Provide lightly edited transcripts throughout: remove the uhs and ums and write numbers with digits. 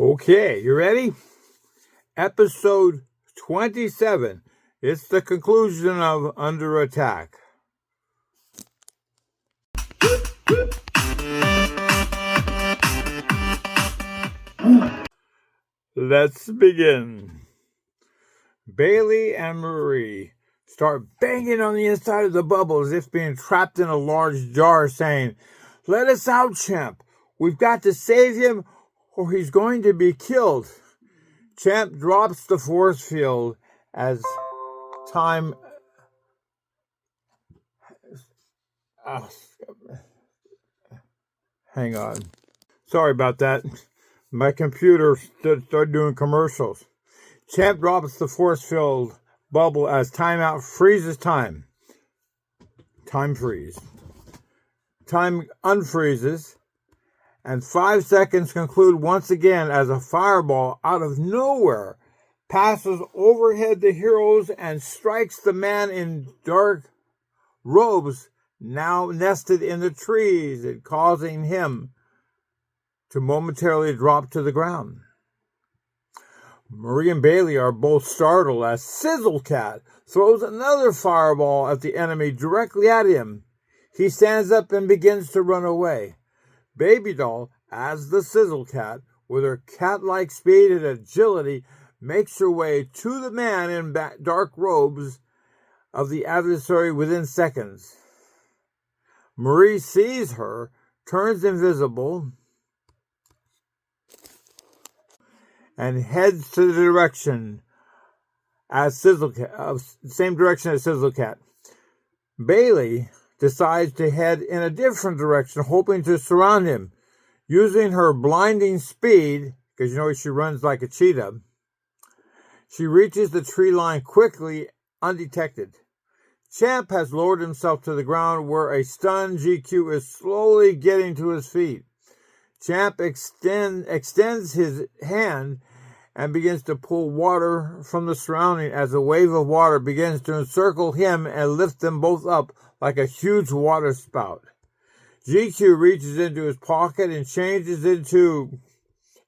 Okay, you ready? Episode 27. It's the conclusion of Under Attack. Let's begin. Bailey and Marie start banging on the inside of the bubble as if being trapped in a large jar, saying, "Let us out, Champ. We've got to save him or he's going to be killed." Champ drops the force field as time... hang on. Sorry about that. My computer started doing commercials. Champ drops the force field bubble as timeout freezes time. Time freeze. Time unfreezes. And 5 seconds conclude once again as a fireball out of nowhere passes overhead the heroes and strikes the man in dark robes now nested in the trees, and causing him to momentarily drop to the ground. Marie and Bailey are both startled as Sizzlecat throws another fireball at the enemy directly at him. He stands up and begins to run away. Baby Doll, as the Sizzlecat, with her cat-like speed and agility, makes her way to the man in dark robes of the adversary within seconds. Marie sees her, turns invisible, and heads to the direction as same direction as Sizzlecat. Bailey decides to head in a different direction, hoping to surround him. Using her blinding speed, because she runs like a cheetah, she reaches the tree line quickly, undetected. Champ has lowered himself to the ground where a stunned GQ is slowly getting to his feet. Champ extends his hand and begins to pull water from the surrounding as a wave of water begins to encircle him and lift them both up like a huge water spout. GQ reaches into his pocket and changes into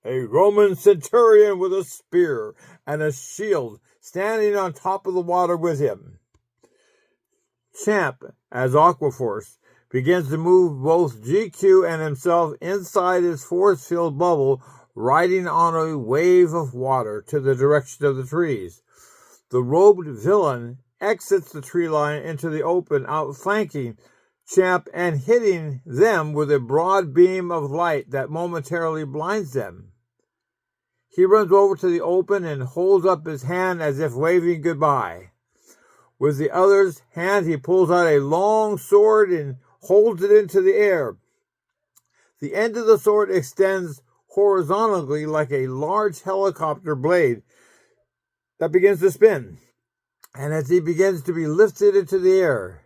a Roman centurion with a spear and a shield standing on top of the water with him. Champ, as Aquaforce, begins to move both GQ and himself inside his force field bubble, riding on a wave of water to the direction of the trees. The robed villain exits the tree line into the open, outflanking Champ and hitting them with a broad beam of light that momentarily blinds them. He runs over to the open and holds up his hand as if waving goodbye. With the other's hand, he pulls out a long sword and holds it into the air. The end of the sword extends horizontally like a large helicopter blade that begins to spin. And as he begins to be lifted into the air,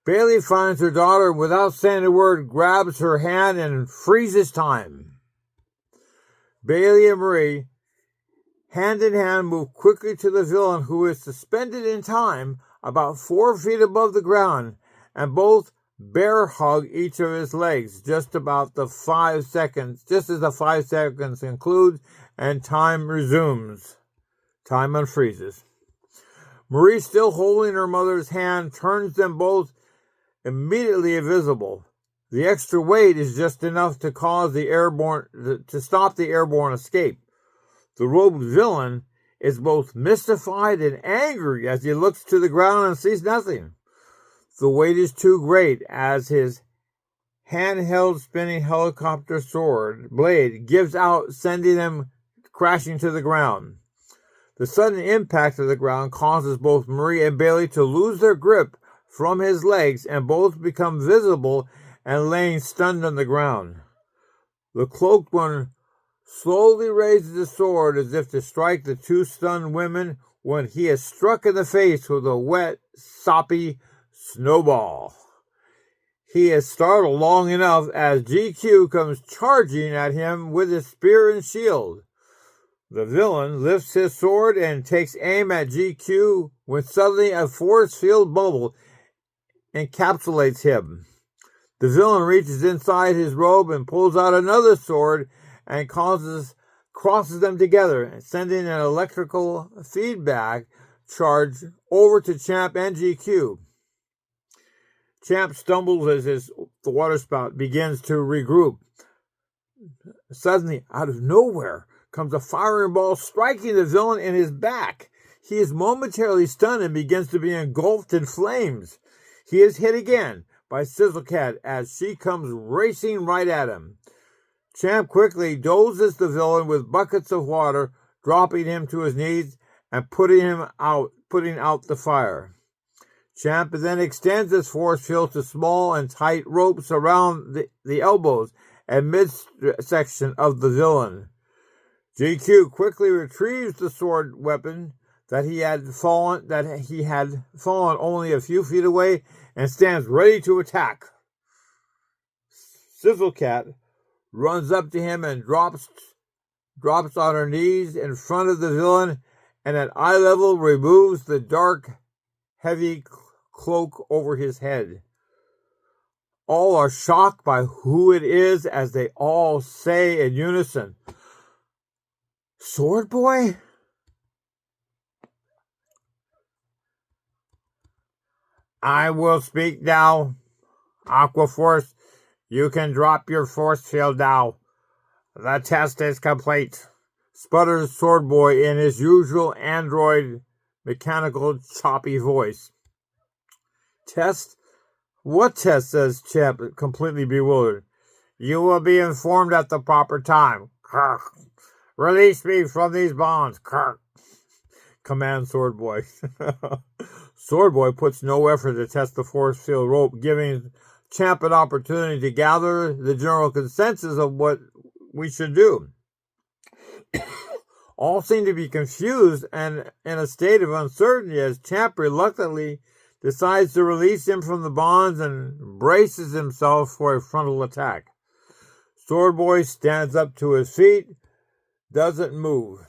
Bailey finds her daughter and without saying a word grabs her hand and freezes time. Bailey and Marie, hand in hand, move quickly to the villain, who is suspended in time about 4 feet above the ground, and both bear hug each of his legs just as the 5 seconds concludes and time resumes. Time unfreezes. Marie, still holding her mother's hand, turns them both immediately invisible. The extra weight is just enough to cause to stop the airborne escape. The robed villain is both mystified and angry as he looks to the ground and sees nothing. The weight is too great as his handheld spinning helicopter sword blade gives out, sending them crashing to the ground. The sudden impact of the ground causes both Marie and Bailey to lose their grip from his legs, and both become visible and laying stunned on the ground. The cloaked one slowly raises the sword as if to strike the two stunned women when he is struck in the face with a wet, soppy snowball. He is startled long enough as GQ comes charging at him with his spear and shield. The villain lifts his sword and takes aim at GQ when suddenly a force field bubble encapsulates him. The villain reaches inside his robe and pulls out another sword and causes crosses them together, sending an electrical feedback charge over to Champ and GQ. Champ stumbles as the water spout begins to regroup. Suddenly, out of nowhere, comes a firing ball, striking the villain in his back. He is momentarily stunned and begins to be engulfed in flames. He is hit again by Sizzlecat as she comes racing right at him. Champ quickly doses the villain with buckets of water, dropping him to his knees and putting out the fire. Champ then extends his force field to small and tight ropes around the elbows and midsection of the villain. GQ quickly retrieves the sword weapon that he had fallen only a few feet away and stands ready to attack. Sizzlecat runs up to him and drops on her knees in front of the villain, and at eye level removes the dark, heavy cloak over his head. All are shocked by who it is as they all say in unison, "Sword Boy?" "I will speak now. Aquaforce, you can drop your force field now. The test is complete," sputters Sword Boy in his usual android mechanical choppy voice. "Test? What test?" says Champ, completely bewildered. "You will be informed at the proper time. Kirk. Release me from these bonds, Kirk," commands Sword Boy. Sword Boy puts no effort to test the force field rope, giving Champ an opportunity to gather the general consensus of what we should do. All seem to be confused and in a state of uncertainty as Champ reluctantly decides to release him from the bonds and braces himself for a frontal attack. Sword Boy stands up to his feet, doesn't move.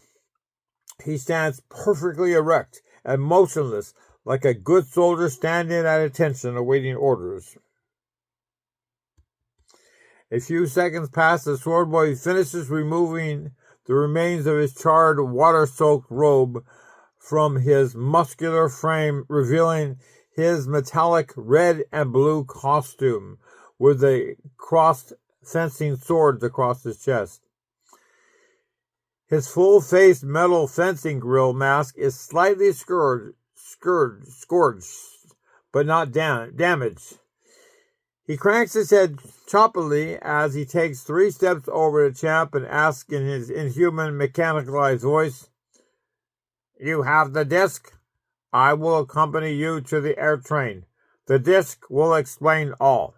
He stands perfectly erect and motionless, like a good soldier standing at attention awaiting orders. A few seconds pass as Sword Boy finishes removing the remains of his charred, water-soaked robe from his muscular frame, revealing his metallic red and blue costume with the crossed fencing swords across his chest. His full-faced metal fencing grill mask is slightly scourged, but not damaged. He cranks his head choppily as he takes 3 steps over to Champ and asks in his inhuman, mechanicalized voice, "You have the disc? I will accompany you to the air train. The disc will explain all."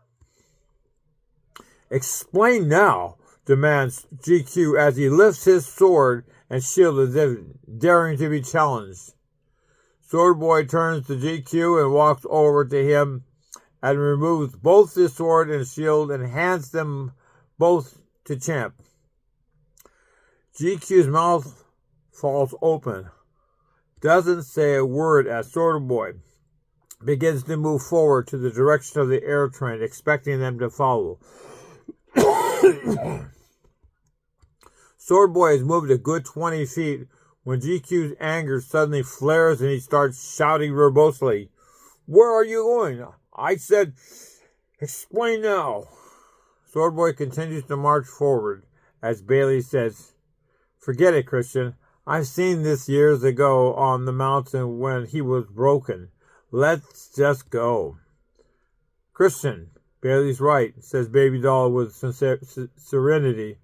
"Explain now," demands GQ as he lifts his sword and shield as if daring to be challenged. Sword Boy turns to GQ and walks over to him and removes both his sword and shield and hands them both to Champ. GQ's mouth falls open, doesn't say a word as Sword Boy begins to move forward to the direction of the air train, expecting them to follow. Sword Boy has moved a good 20 feet when GQ's anger suddenly flares and he starts shouting verbosely, "Where are you going? I said, explain now." Sword Boy continues to march forward as Bailey says, "Forget it, Christian. I've seen this years ago on the mountain when he was broken. Let's just go." "Christian, Bailey's right," says Baby Doll with serenity.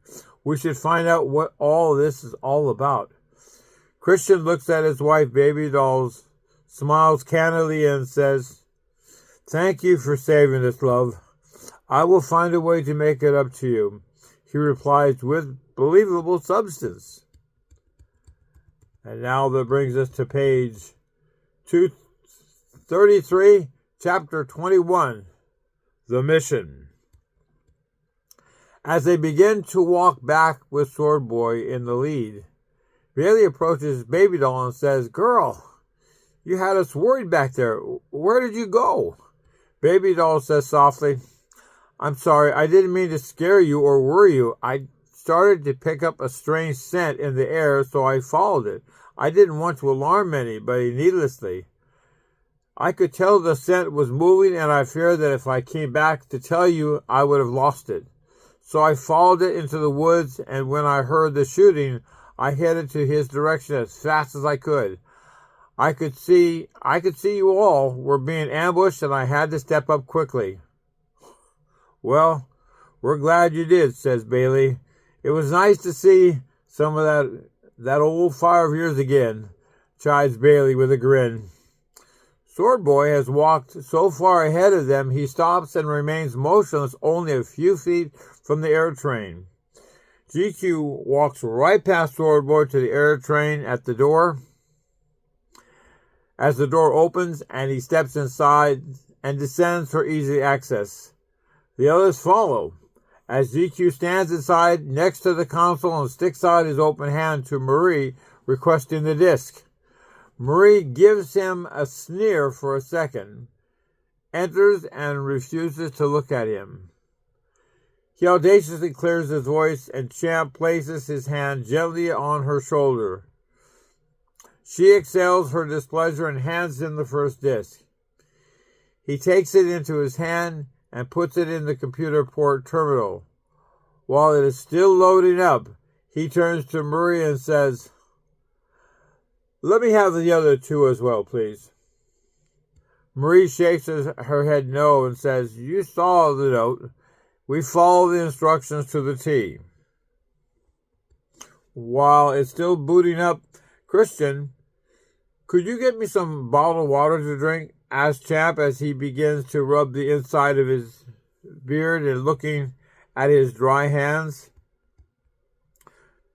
"We should find out what all this is all about." Christian looks at his wife, Baby Doll, smiles candidly and says, "Thank you for saving us, love. I will find a way to make it up to you," he replies with believable substance. And now that brings us to page 233, chapter 21, The Mission. As they begin to walk back with Sword Boy in the lead, Bailey approaches Baby Doll and says, "Girl, you had us worried back there. Where did you go?" Baby Doll says softly, "I'm sorry, I didn't mean to scare you or worry you. I started to pick up a strange scent in the air, so I followed it. I didn't want to alarm anybody needlessly. I could tell the scent was moving, and I feared that if I came back to tell you, I would have lost it. So I followed it into the woods, and when I heard the shooting, I headed to his direction as fast as I could. I could see you all were being ambushed, and I had to step up quickly. Well, we're glad you did, says Bailey. It was nice to see some of that old fire of yours again, chides Bailey with a grin. Sword Boy has walked so far ahead of them, he stops and remains motionless only a few feet from the air train. GQ walks right past Sword Boy to the air train at the door. As the door opens and he steps inside and descends for easy access. The others follow, as GQ stands inside next to the console and sticks out his open hand to Marie, requesting the disc. Marie gives him a sneer for a second, enters and refuses to look at him. He audaciously clears his voice, and Champ places his hand gently on her shoulder. She exhales her displeasure and hands him the first disc. He takes it into his hand and puts it in the computer port terminal. While it is still loading up, he turns to Marie and says, "Let me have the other two as well, please." Marie shakes her head no and says, "You saw the note. We follow the instructions to the T." While it's still booting up, "Christian, could you get me some bottled water to drink?" asks Champ as he begins to rub the inside of his beard and looking at his dry hands.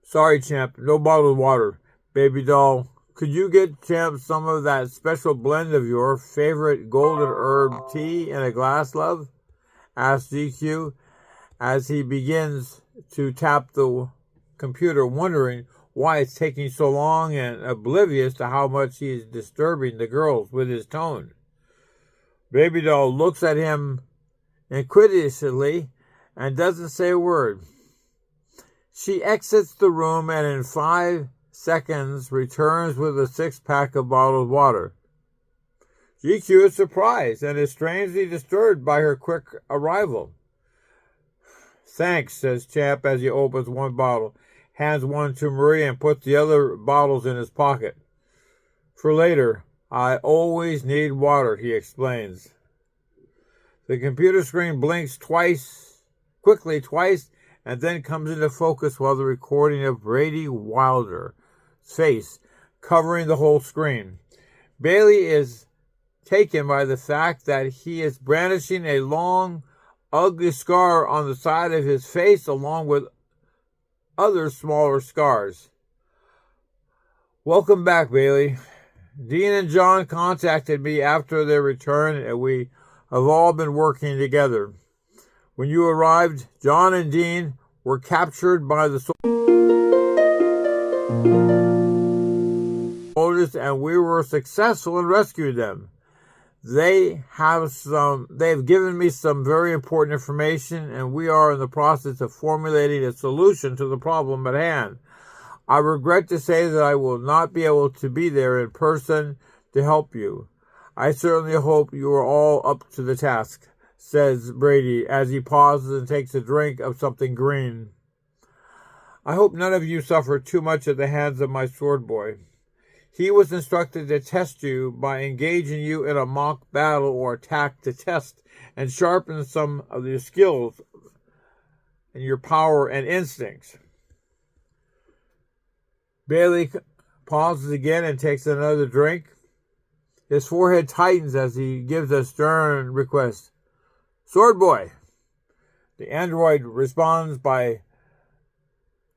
"Sorry, Champ, no bottled water. Baby doll, could you get Champ some of that special blend of your favorite golden herb tea in a glass, love?" asks GQ as he begins to tap the computer, wondering why it's taking so long and oblivious to how much he is disturbing the girls with his tone. Baby doll looks at him inquisitively and doesn't say a word. She exits the room and in 5 seconds returns with a 6-pack of bottled water. GQ is surprised and is strangely disturbed by her quick arrival. "Thanks," says Champ as he opens one bottle, hands one to Marie, and puts the other bottles in his pocket. "For later. I always need water," he explains. The computer screen blinks quickly twice, and then comes into focus while the recording of Brady Wilder's face covering the whole screen. Bailey is taken by the fact that he is brandishing a long, ugly scar on the side of his face along with other smaller scars. "Welcome back, Bailey. Dean and John contacted me after their return, and we have all been working together. When you arrived, John and Dean were captured by the soldiers, and we were successful in rescuing them. They've given me some very important information, and we are in the process of formulating a solution to the problem at hand. I regret to say that I will not be able to be there in person to help you. I certainly hope you are all up to the task," says Brady as he pauses and takes a drink of something green. "I hope none of you suffer too much at the hands of my sword boy. He was instructed to test you by engaging you in a mock battle or attack to test and sharpen some of your skills and your power and instincts." Bailey pauses again and takes another drink. His forehead tightens as he gives a stern request. "Sword Boy." The android responds by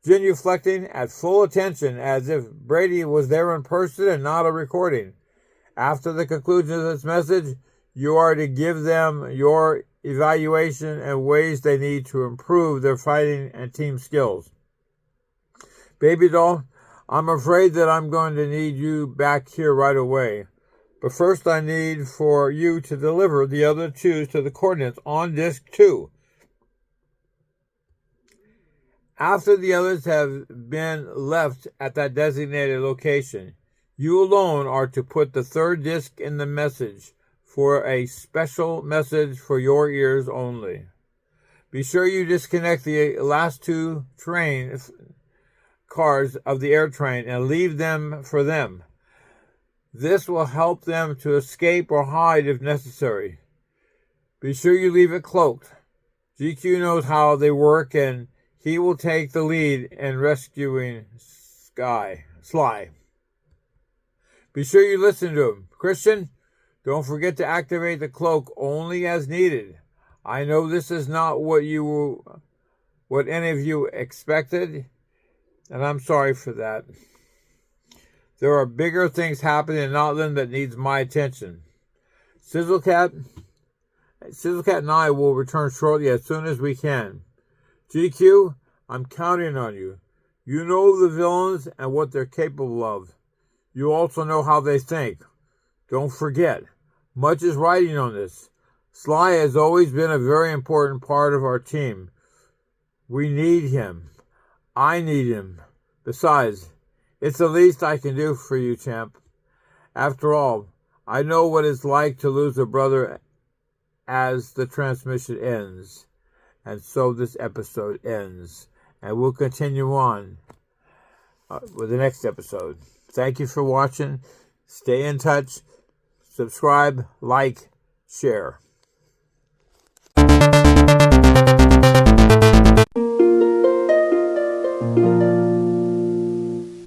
genuflecting at full attention as if Brady was there in person and not a recording. After the conclusion of this message, you are to give them your evaluation and ways they need to improve their fighting and team skills. "Baby doll, I'm afraid that I'm going to need you back here right away. But first I need for you to deliver the other twos to the coordinates on Disk 2. After the others have been left at that designated location, you alone are to put the third disc in the message for a special message for your ears only. Be sure you disconnect the last two train cars of the air train and leave them for them. This will help them to escape or hide if necessary. Be sure you leave it cloaked. GQ knows how they work, and he will take the lead in rescuing Sly. Be sure you listen to him. Christian, don't forget to activate the cloak only as needed. I know this is not what any of you expected, and I'm sorry for that. There are bigger things happening in Outland that needs my attention. Sizzlecat and I will return shortly as soon as we can. GQ, I'm counting on you. You know the villains and what they're capable of. You also know how they think. Don't forget, much is riding on this. Sly has always been a very important part of our team. We need him. I need him. Besides, it's the least I can do for you, champ. After all, I know what it's like to lose a brother as the transmission ends. And so this episode ends. And we'll continue on with the next episode. Thank you for watching. Stay in touch. Subscribe, like, share.